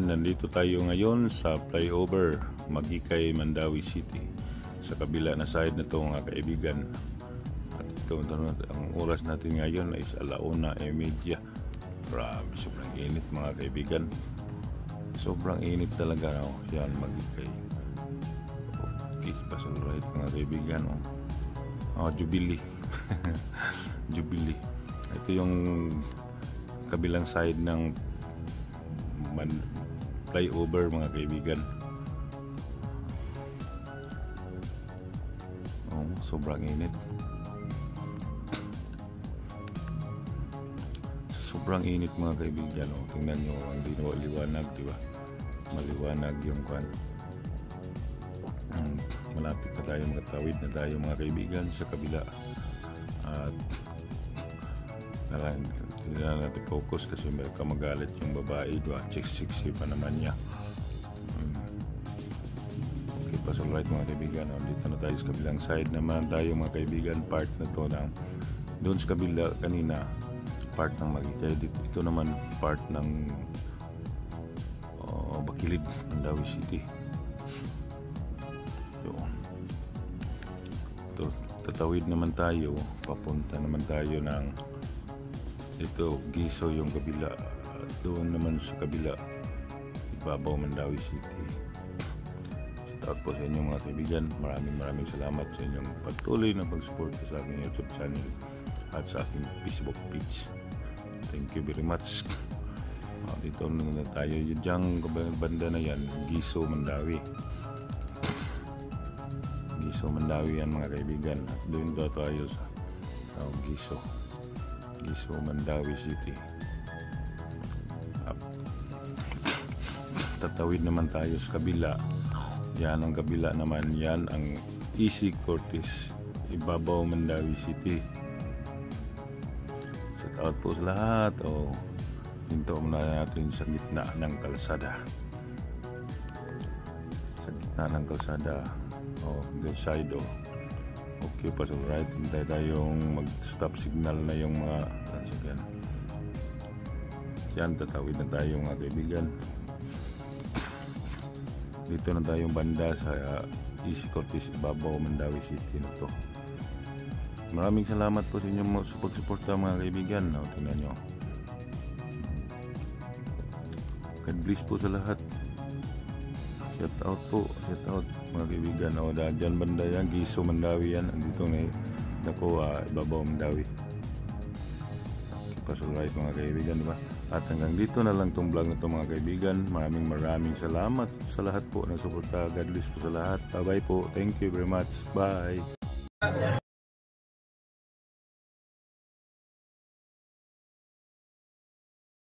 kaibigan, nandito tayo ngayon sa flyover Magikay, Mandawi City. Sa kabila na side na to mga kaibigan. At ito, ang oras natin ngayon ay 1:30. Grabe, sobrang init mga kaibigan. Sobrang init talaga. Oh. Yan, Magikay. Okay, pasal right mga kaibigan. Jubilee. Jubilee. Ito yung kabilang side ng flyover mga kaibigan. Sobrang init. Sobrang init mga kaibigan. Tingnan nyo ang liwanag, diba? Maliwanag yung kwan. Malapit na tayo, magtawid na tayo mga kaibigan sa kabila. At hindi na natin focus kasi may kamagalit yung babae, diba? Chiksi pa naman niya. Okay, pasal right mga kaibigan. Dito na tayo sa kabilang side naman tayo mga kaibigan. Part na to ng doon sa kabila kanina, part ng Magikay. Ito naman part ng Bakilid, Mandawi City. Ito, tatawid naman tayo, papunta naman tayo ng ito, Giso yung kabila. Doon naman sa kabila, Ibabaw, Mandawi City. Shout out po sa inyo mga kaibigan. Maraming salamat sa inyong patuloy na pag-support sa aking YouTube channel at sa aking Facebook page. Thank you very much. Dito na tayo yung banda na yan, Giso, Mandawi. Giso, Mandawi yan mga kaibigan. At doon daw tayo sa Giso, Mandawi City. Tatawid naman tayo sa kabila. Yan ang kabila naman, yan ang EC Cortez, Ibabaw, Mandawi City. Shout out po sa lahat. Dito muna natin sa gitna ng kalsada. Sa gitna ng kalsada. Good side. Okay pa sa right. Hintay tayong mag-stop signal na yung mga sasakyan. Yan, tatawid na tayo mga kaibigan. Dito na tayong banda sa EC Cortez, Ibabaw, Mandawi City na to. Maraming salamat po sa inyo sa pagsuporta mga kaibigan. Tingnan nyo. God bless po sa lahat. Shout out po, shout out mga kaibigan. Dyan banda yan, Giso, Mandawi yan. Andito na ako, Ibabaw, Mandawi. Pasal right mga kaibigan, diba? At hanggang dito na lang tong vlog na to mga kaibigan. Maraming salamat sa lahat po ng suporta. God bless po sa lahat. Bye bye po. Thank you very much. Bye.